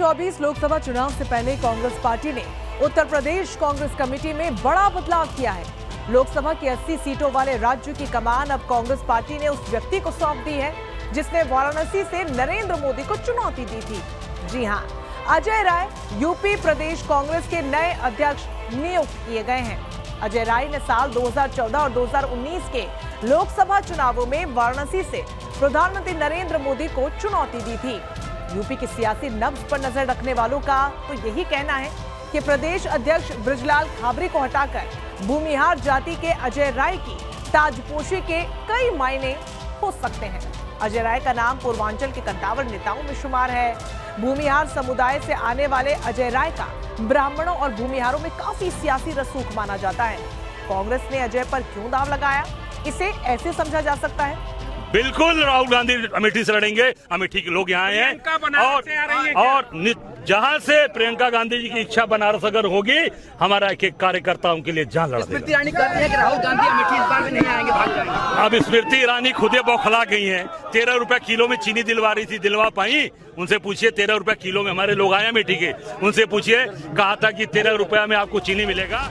2024 लोकसभा चुनाव से पहले कांग्रेस पार्टी ने उत्तर प्रदेश कांग्रेस कमेटी में बड़ा बदलाव किया है। लोकसभा की 80 सीटों वाले राज्य की कमान अब कांग्रेस पार्टी ने उस व्यक्ति को सौंप दी है जिसने वाराणसी से नरेंद्र मोदी को चुनौती दी थी। जी हां, अजय राय यूपी प्रदेश कांग्रेस के नए अध्यक्ष नियुक्त किए गए हैं। अजय राय ने साल 2014 और 2019 के लोकसभा चुनावों में वाराणसी से प्रधानमंत्री नरेंद्र मोदी को चुनौती दी थी। यूपी की सियासी नब्ज पर नजर रखने वालों का तो यही कहना है कि प्रदेश अध्यक्ष बृजलाल खाबरी को हटाकर भूमिहार जाति के अजय राय की ताजपोशी के कई मायने हो सकते हैं। अजय राय का नाम पूर्वांचल के कद्दावर नेताओं में शुमार है। भूमिहार समुदाय से आने वाले अजय राय का ब्राह्मणों और भूमिहारों में काफी सियासी रसूख माना जाता है। कांग्रेस ने अजय पर क्यों दाव लगाया, इसे ऐसे समझा जा सकता है। बिल्कुल राहुल गांधी अमेठी से लड़ेंगे। अमेठी के लोग यहाँ आए हैं और जहाँ से प्रियंका गांधी जी की इच्छा बनारस अगर होगी, हमारा एक एक कार्यकर्ता उनके लिए जान लड़ा देगा। स्मृति ईरानी कहती है कि राहुल गांधी अमेठी इस बार भी नहीं आएंगे, भाग जाएंगे। अब स्मृति ईरानी खुदे बौखला गई हैं। 13 रुपए किलो में चीनी दिलवा रही थी, दिलवा पाई? उनसे पूछिए। 13 रुपए किलो में हमारे लोग आए अमेठी के, उनसे पूछिए। कहा था कि 13 रुपया में आपको चीनी मिलेगा।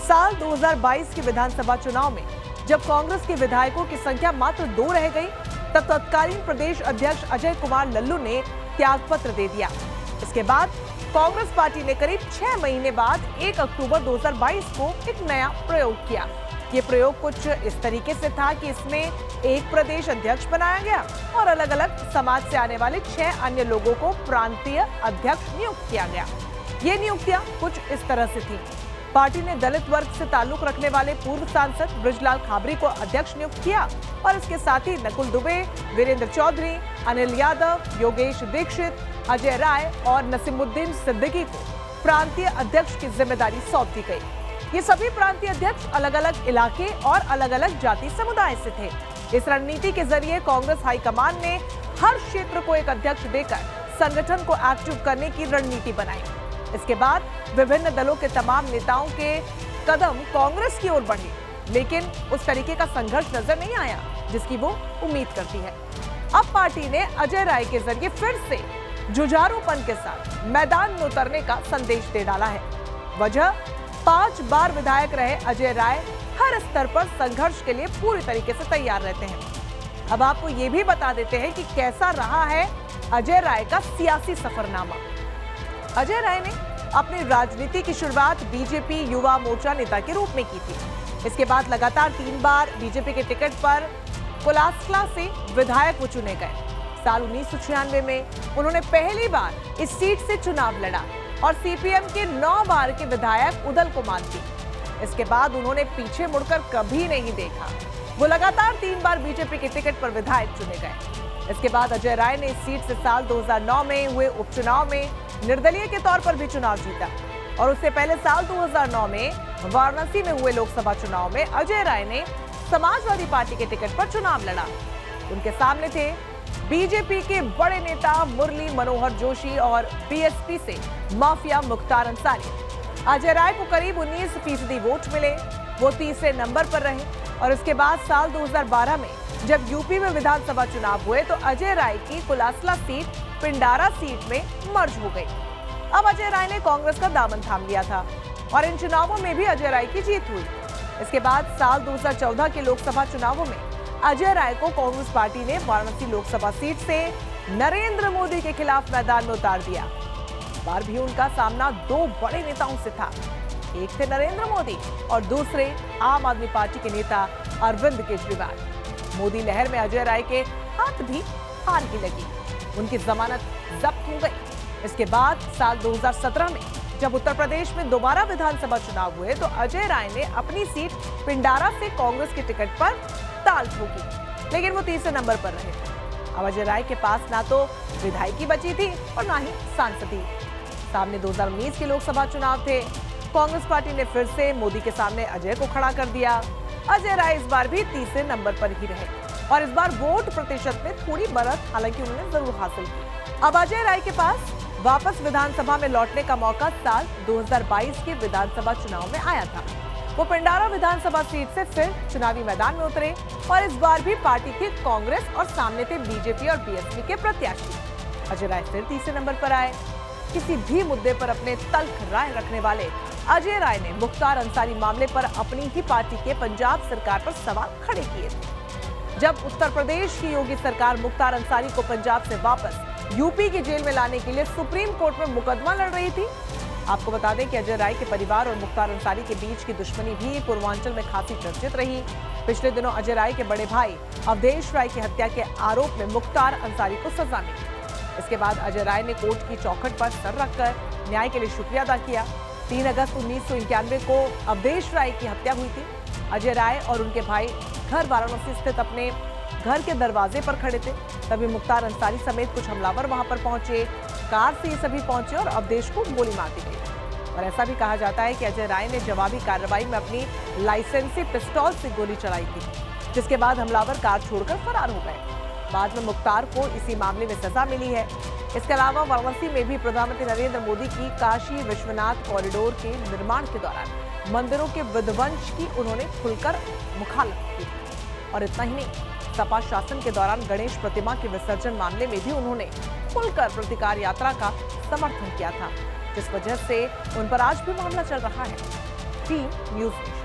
साल 2022 के विधानसभा चुनाव में जब कांग्रेस के विधायकों की संख्या मात्र 2 रह गई, तब तत्कालीन प्रदेश अध्यक्ष अजय कुमार लल्लू ने त्यागपत्र दे दिया। इसके बाद कांग्रेस पार्टी ने करीब 6 महीने बाद 1 अक्टूबर 2022 को एक नया प्रयोग किया। ये प्रयोग कुछ इस तरीके से था कि इसमें एक प्रदेश अध्यक्ष बनाया गया और अलग अलग समाज से आने वाले 6 अन्य लोगों को प्रांतीय अध्यक्ष नियुक्त किया गया। ये नियुक्तियां कुछ इस तरह से थी। पार्टी ने दलित वर्ग से ताल्लुक रखने वाले पूर्व सांसद बृजलाल खाबरी को अध्यक्ष नियुक्त किया और इसके साथ ही नकुल दुबे, वीरेंद्र चौधरी, अनिल यादव, योगेश दीक्षित, अजय राय और नसीमुद्दीन सिद्दीकी को प्रांतीय अध्यक्ष की जिम्मेदारी सौंप दी गई। ये सभी प्रांतीय अध्यक्ष अलग अलग इलाके और अलग अलग जाति समुदाय से थे। इस रणनीति के जरिए कांग्रेस हाईकमान ने हर क्षेत्र को एक अध्यक्ष देकर संगठन को एक्टिव करने की रणनीति बनाई। इसके बाद विभिन्न दलों के तमाम नेताओं के कदम कांग्रेस की ओर बढ़े, लेकिन उस तरीके का संघर्ष नजर नहीं आया जिसकी वो उम्मीद करती है। अब पार्टी ने अजय राय के जरिए फिर से जुझारूपन के साथ मैदान में उतरने का संदेश दे डाला है। वजह 5 बार विधायक रहे अजय राय हर स्तर पर संघर्ष के लिए पूरी तरीके से तैयार रहते हैं। अब आपको ये भी बता देते हैं कि कैसा रहा है अजय राय का सियासी सफरनामा। अजय राय ने अपनी राजनीति की शुरुआत बीजेपी युवा मोर्चा नेता के रूप में की थी। इसके बाद लगातार 3 बार बीजेपी के टिकट पर कुलासला से विधायक वो चुने गए। साल 1996 में उन्होंने पहली बार इस सीट से चुनाव लड़ा और सीपीएम के 9 बार के विधायक उदल को मात दी। इसके बाद उन्होंने पीछे मुड़कर कभी नहीं देखा। वो लगातार 3 बार बीजेपी के टिकट पर विधायक चुने गए। इसके बाद अजय राय ने इस सीट से साल 2009 में हुए उपचुनाव में निर्दलीय के तौर पर भी चुनाव जीता और उससे पहले साल 2009 में वाराणसी में हुए लोकसभा चुनाव में अजय राय ने समाजवादी पार्टी के टिकट पर चुनाव लड़ा। उनके सामने थे बीजेपी के बड़े नेता मुरली मनोहर जोशी और बीएसपी से माफिया मुख्तार अंसारी। अजय राय को करीब 19% वोट मिले। वो तीसरे नंबर पर रहे और इसके बाद साल 2012 में जब यूपी में विधानसभा चुनाव हुए तो अजय राय की कुलासला सीट पिंडारा सीट में मर्ज हो गई। अब अजय राय ने कांग्रेस का दामन थाम लिया था और इन चुनावों में भी अजय राय की जीत हुई। इसके बाद साल 2014 के लोकसभा चुनावों में अजय राय को कांग्रेस पार्टी ने वाराणसी लोकसभा सीट से नरेंद्र मोदी के खिलाफ मैदान में उतार दिया। इस बार भी उनका सामना 2 बड़े नेताओं से था। एक थे नरेंद्र मोदी और दूसरे आम आदमी पार्टी के नेता अरविंद केजरीवाल। मोदी लहर में अजय राय के हाथ भी हार ही लगी। उनकी जमानत जब्त हो गई। इसके बाद साल 2017 में जब उत्तर प्रदेश में दोबारा विधानसभा चुनाव हुए तो अजय राय ने अपनी सीट पिंडारा से कांग्रेस के टिकट पर ताल ठोकी, लेकिन वो तीसरे नंबर पर रहे। अब अजय राय के पास ना तो विधायकी बची थी और ना ही सांसदी। सामने 2019 के लोकसभा चुनाव थे। कांग्रेस पार्टी ने फिर से मोदी के सामने अजय को खड़ा कर दिया। अजय राय इस बार भी तीसरे नंबर पर ही रहे और इस बार वोट प्रतिशत में थोड़ी बढ़त हालांकि उन्होंने जरूर हासिल की। अब अजय राय के पास वापस विधानसभा में लौटने का मौका साल 2022 के विधानसभा चुनाव में आया था। वो पिंडारा विधानसभा सीट से फिर चुनावी मैदान में उतरे और इस बार भी पार्टी थी कांग्रेस और सामने थे बीजेपी और बीएसपी के प्रत्याशी। अजय राय फिर तीसरे नंबर पर आए। किसी भी मुद्दे पर अपने तल्ख राय रखने वाले अजय राय ने मुख्तार अंसारी मामले पर अपनी ही पार्टी के पंजाब सरकार पर सवाल खड़े किए थे। जब उत्तर प्रदेश की योगी सरकार मुख्तार अंसारी को पंजाब से वापस यूपी की जेल में लाने के लिए सुप्रीम कोर्ट में मुकदमा लड़ रही थी। आपको बता दें कि अजय राय के परिवार और मुख्तार अंसारी के बीच की दुश्मनी भी पूर्वांचल में खासी चर्चित रही। पिछले दिनों अजय राय के बड़े भाई अवधेश राय की हत्या के आरोप में मुख्तार अंसारी को सजा मिली। इसके बाद अजय राय ने कोर्ट की चौखट पर सर रखकर न्याय के लिए शुक्रिया अदा किया। 3 अगस्त 1991 को अवधेश राय की हत्या हुई थी। अजय राय और उनके भाई घर वाराणसी स्थित अपने घर के दरवाजे पर खड़े थे। तभी मुख्तार अंसारी समेत कुछ हमलावर वहां पर पहुंचे। कार से ये सभी पहुंचे और अवधेश को गोली मार दी गई। और ऐसा भी कहा जाता है कि अजय राय ने जवाबी कार्रवाई में अपनी लाइसेंसी पिस्तौल से गोली चलाई थी, जिसके बाद हमलावर कार छोड़कर फरार हो गए। बाद में मुख्तार को इसी मामले में सजा मिली है। इसके अलावा वाराणसी में भी प्रधानमंत्री नरेंद्र मोदी की काशी विश्वनाथ कॉरिडोर के निर्माण के दौरान मंदिरों के विध्वंस की उन्होंने खुलकर मुखालफत की। और इतना ही नहीं, सपा शासन के दौरान गणेश प्रतिमा के विसर्जन मामले में भी उन्होंने खुलकर प्रतिकार यात्रा का समर्थन किया था, जिस वजह से उन पर आज भी मामला चल रहा है। Team news.